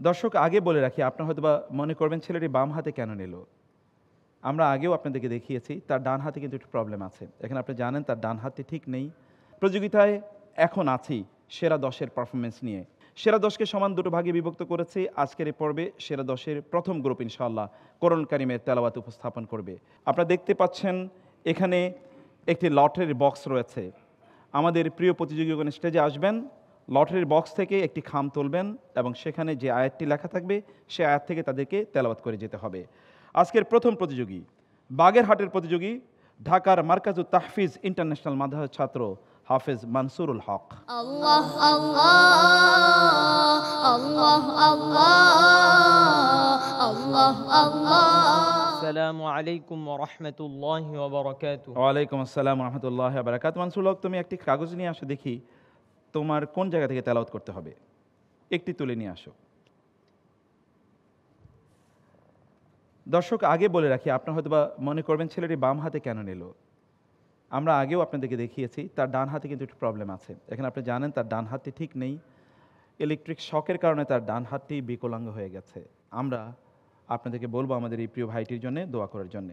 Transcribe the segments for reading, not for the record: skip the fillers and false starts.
দর্শক, আগে বলে রাখি, আপনারা হয়তোবা মনে করবেন ছেলেটি বাম হাতে কেন নিল। আমরা আগেও আপনাদেরকে দেখিয়েছি তার ডান হাতে কিন্তু একটু প্রবলেম আছে। এখানে আপনি জানেন তার ডান হাতটি ঠিক নেই। প্রতিযোগিতায় এখন আছি সেরা 10-এর পারফরমেন্স নিয়ে। সেরা 10কে সমান দুটো ভাগে বিভক্ত করেছি। আজকের এই পর্বে সেরা 10-এর প্রথম গ্রুপ ইনশাআল্লাহ কোরআন কারিমের তেলাওয়াত উপস্থাপন করবে। আপনারা দেখতে পাচ্ছেন এখানে একটি লটারির বক্স রয়েছে। আমাদের প্রিয় প্রতিযোগীগণ স্টেজে আসবেন, লটারির বক্স থেকে একটি খাম তুলবেন এবং সেখানে যে আয়াতটি লেখা থাকবে সে আয়াত থেকে তাদেরকে তেলাওয়াত করে যেতে হবে। আজকের প্রথম প্রতিযোগী বাগেরহাটের প্রতিযোগী ঢাকার মার্কাজুত তাহফিজ ইন্টারন্যাশনাল মাদ্রাসার ছাত্র হাফেজ মানসুরুল হক। আল্লাহ আল্লাহ আল্লাহ আল্লাহ আল্লাহ আল্লাহ। আসসালামু আলাইকুম ওয়া রাহমাতুল্লাহি ওয়া বারাকাতুহু। ওয়ালাইকুম আসসালাম ওয়া রাহমাতুল্লাহি ওয়া বারাকাতুহু। মানসুরুল হক, তুমি একটি কাগজ নিয়ে আসো দেখি তোমার কোন জায়গা থেকে তেলাওয়াত করতে হবে। একটি তুলে নিয়ে আসো। দর্শক, আগে বলে রাখি, আপনারা হয়তোবা মনে করবেন ছেলেটি বাম হাতে কেন নিল। আমরা আগেও আপনাদেরকে দেখিয়েছি তার ডান হাতে কিন্তু একটু প্রবলেম আছে। এখানে আপনি জানেন তার ডান হাতটি ঠিক নেই। ইলেকট্রিক শকের কারণে তার ডান হাতটি বিকলাঙ্গ হয়ে গেছে। আমরা আপনাদেরকে বলবো আমাদের এই প্রিয় ভাইটির জন্য দোয়া করার জন্য।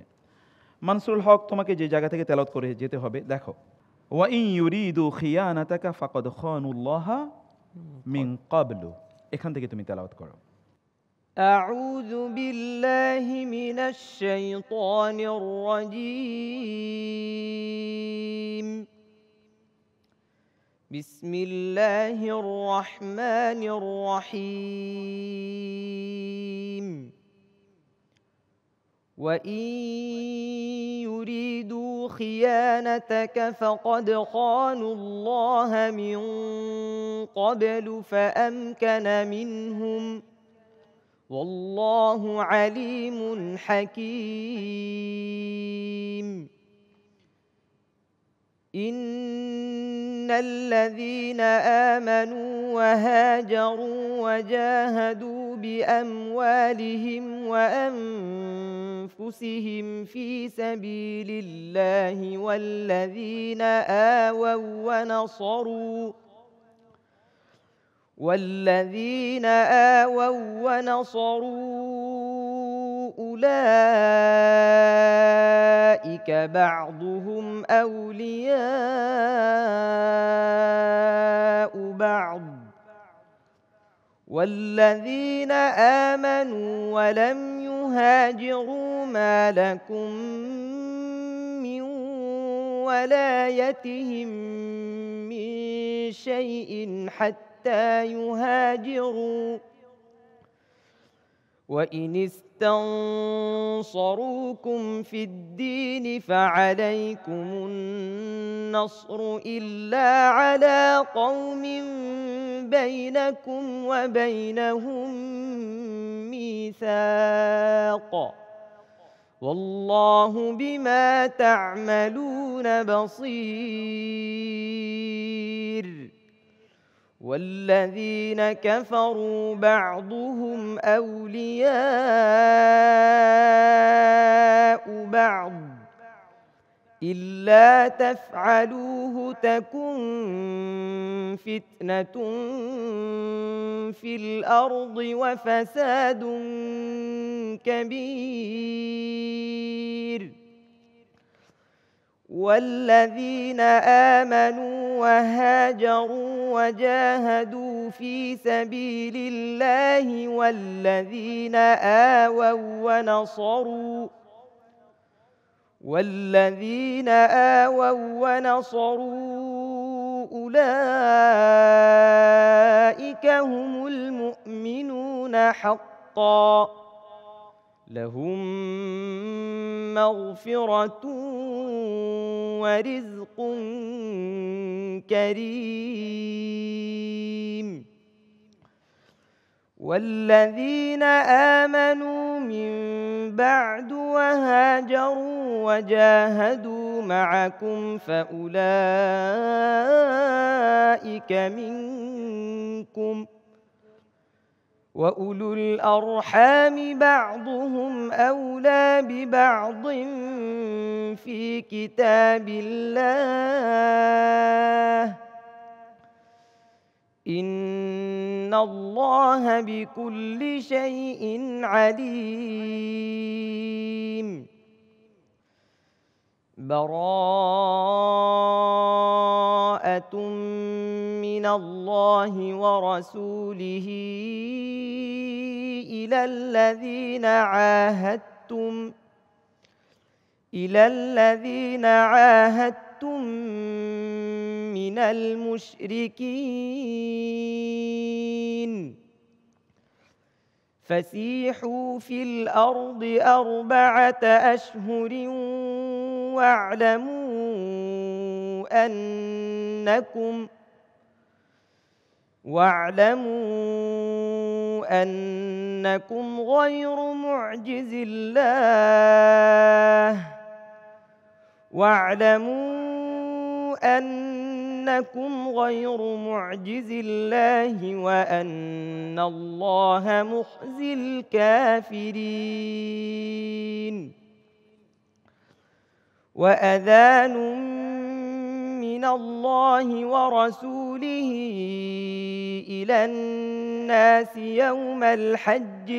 মানসুরুল হক, তোমাকে যে জায়গা থেকে তেলাওয়াত করে যেতে হবে দেখো। ওয়া ইন ইউরিদু খিয়ানাতাকা ফাকাদ খানুল্লাহা মিন ক্বাবলু, এখান থেকে তুমি তেলাওয়াত করো। أعوذ بالله من الشيطان الرجيم. بسم الله الرحمن الرحيم. وإن يريدوا خيانتك فقد خانوا الله من قبل فأمكن منهم والله عليم حكيم. إن الذين آمنوا وهاجروا وجاهدوا بأموالهم وأنفسهم في سبيل الله والذين آووا ونصروا أولئك بعضهم أولياء بعض والذين آمنوا ولم يهاجروا ما لكم من ولايتهم من شيء حتى يهاجروا وإن استنصروكم في الدين فعليكم النصر إلا على قوم بينكم وبينهم ميثاق والله بما تعملون بصير. والذين كفروا بعضهم أولياء بعض إلا تفعلوه تكن فتنة في الأرض وفساد كبير. والذين آمنوا وهاجروا وجاهدوا في سبيل الله والذين آووا ونصروا أولئك هم المؤمنون حقا لهم مغفرة ورزق كريم. والذين آمنوا من بعد وهاجروا وجاهدوا معكم فأولئك منكم وأولو الأرحام بعضهم أولى ببعض في كتاب الله إن إن الله بكل شيء عليم براءة من الله ورسوله إلى الذين عاهدتم من المشركين فسيحوا في الأرض 4 أشهر واعلموا أنكم غير معجز الله وأن الله مخزي الكافرين وأذان من الله ورسوله إلى الناس يوم الحج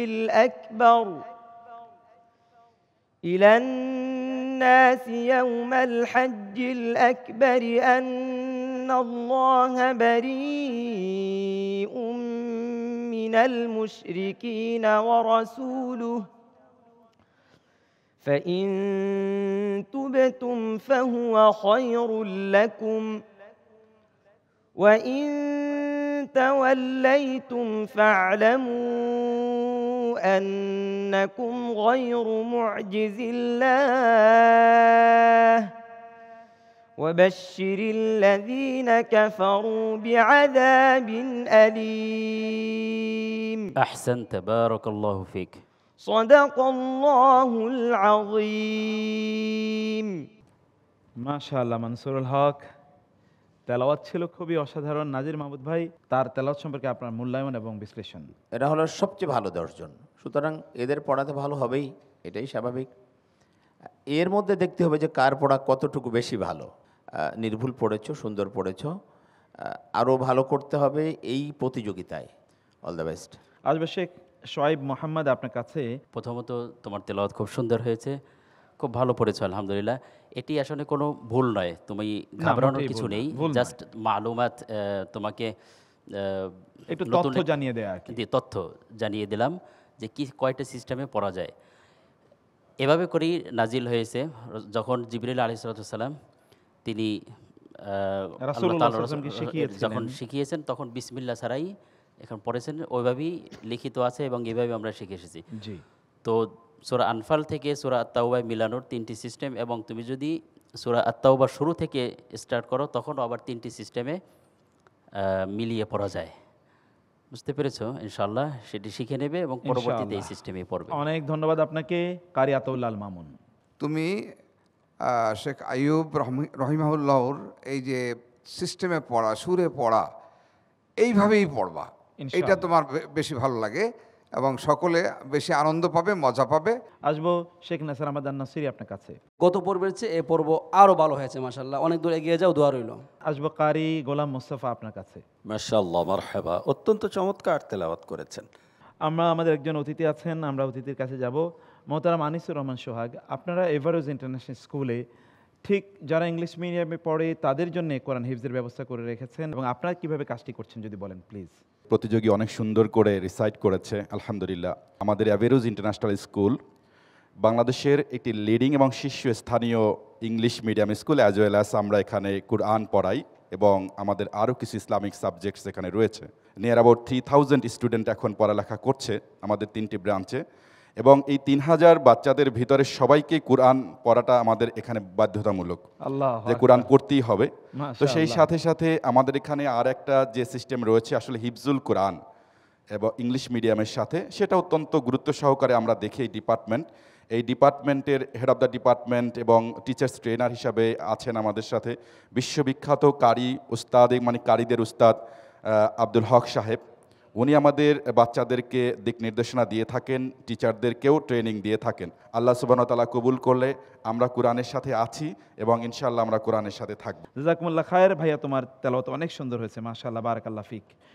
الأكبر أن الله بريء من المشركين ورسوله فإن تبتم فهو خير لكم وإن توليتم فاعلموا أنكم غير معجز الله وبشر الذين كفروا بعذاب أليم أحسنت بارك الله فيك صدق الله العظيم মাশাআল্লাহ মানসুরুল হক, তেলাওয়াত ছিল খুবই অসাধারণ। নাজির মাহমুদ ভাই, তার তেলাওয়াত সম্পর্কে আপনার মূল্যায়ন এবং বিশ্লেষণ। এরা হলো সবচেয়ে ভালো 10 জন, সুতরাং এদের পড়াতে ভালো হবেই, এটাই স্বাভাবিক। এর মধ্যে দেখতে হবে যে কার পড়া কতটুকু বেশি ভালো। নির্ভুল পড়েছো, সুন্দর পড়েছো, আরও ভালো করতে হবে এই প্রতিযোগিতায়। All the best. আসবে শেখ শোয়েব মোহাম্মদ আপনার কাছে। প্রথমত তোমার তেলাওয়াত খুব সুন্দর হয়েছে, খুব ভালো পড়েছো আলহামদুলিল্লাহ। এটি আসলে কোনো ভুল নয়, তুমি ঘাবড়ানোর মোটেই কিছু ভুল নেই, নয়, ভুল জাস্ট মালুমাত তোমাকে একটু নতুন তথ্য জানিয়ে দেয়া আর কি। তথ্য জানিয়ে দিলাম যে কয়টা সিস্টেমে পড়া যায়। এভাবে করেই নাজিল হয়েছে। যখন জিবরিল আলাইহিস সালাম তিনি রাসূলুল্লাহ আল্লাহ তাআলা সাল্লাল্লাহু আলাইহি ওয়াসাল্লামকে যখন শিখিয়েছেন তখন বিসমিল্লাহ ছাড়াই এখন পড়েছেন, ওইভাবেই লিখিত আছে এবং এইভাবে আমরা শিখে এসেছি। জি। তো সূরা আনফাল থেকে সূরা আত-তাওবায় মিলানোর 3টি সিস্টেম, এবং তুমি যদি সূরা আত-তাওবা শুরু থেকে স্টার্ট করো তখন আবার 3টি সিস্টেমে মিলিয়ে পড়া যায়। বুঝতে পেরেছো? ইনশাআল্লাহ সেটি শিখে নেবে এবং পরবর্তীতে এই সিস্টেমে পড়বে। অনেক ধন্যবাদ আপনাকে কারি আতাউল্লাহ আল মামুন। তুমি শেখ আইয়ুব রহিমাহুল্লাহর এই যে সিস্টেমে পড়া, সুরে পড়া, এইভাবেই পড়বা, এইটা তোমার বেশি ভালো লাগে এবং সকলে বেশি আনন্দ পাবে, মজা পাবে। আসবো শেখ নাসির আহমদ আন-নাসিরি আপনার কাছে। গত পর্বের চেয়ে এ পর্ব আরও ভালো হয়েছে মাশাআল্লাহ, অনেক দূর এগিয়ে যাও, দোয়া রইল। আসবো কারি গোলাম মোস্তফা আপনার কাছে। মাশাআল্লাহ, মারহাবা, অত্যন্ত চমৎকার তেলাওয়াত করেছেন। আমরা আমাদের একজন অতিথি আছেন, আমরা অতিথির কাছে যাব। মোহতারাম আনিসুর রহমান সোহাগ, আপনারা এভারেজ ইন্টারন্যাশনাল স্কুলে ঠিক যারা ইংলিশ মিডিয়ামে পড়ে তাদের জন্য কোরআন হিফজের ব্যবস্থা করে রেখেছেন, এবং আপনারা কিভাবে কাজটি করছেন যদি বলেন প্লিজ। প্রতিযোগী অনেক সুন্দর করে রিসাইট করেছে আলহামদুলিল্লাহ। আমাদের অ্যাভেরোজ ইন্টারন্যাশনাল স্কুল বাংলাদেশের একটি লিডিং এবং শীর্ষস্থানীয় English medium school, as well as আমরা এখানে কুরআন পড়াই এবং আমাদের আরও কিছু ইসলামিক সাবজেক্টস এখানে রয়েছে। নিয়ার অ্যাবাউট 3000 স্টুডেন্ট এখন পড়ালেখা করছে আমাদের 3টি ব্রাঞ্চে, এবং এই 3000 বাচ্চাদের ভিতরে সবাইকে কুরআন পড়াটা আমাদের এখানে বাধ্যতামূলক, যে কুরআন পড়তেই হবে। তো সেই সাথে সাথে আমাদের এখানে আর একটা যে সিস্টেম রয়েছে আসলে হিফজুল কুরআন এবং ইংলিশ মিডিয়ামের সাথে, সেটা অত্যন্ত গুরুত্ব সহকারে আমরা দেখি। এই ডিপার্টমেন্টের হেড অফ দ্য ডিপার্টমেন্ট এবং টিচার্স ট্রেনার হিসাবে আছেন আমাদের সাথে বিশ্ববিখ্যাত কারি উস্তাদ, মানে কারিদের উস্তাদ আব্দুল হক সাহেব। উনি আমাদের বাচ্চাদেরকে দিক নির্দেশনা দিয়ে থাকেন, টিচারদেরকেও ট্রেনিং দিয়ে থাকেন। আল্লাহ সুবহানাহু ওয়া তাআলা কবুল করলে আমরা কোরআনের সাথে আছি এবং ইনশাআল্লাহ আমরা কোরআনের সাথে থাকব। জাযাকুমুল্লাহ খায়ের। ভাইয়া, তোমার তেলাওয়াত অনেক সুন্দর হয়েছে, মাশাআল্লাহ, বারাকাল্লাহ ফিক।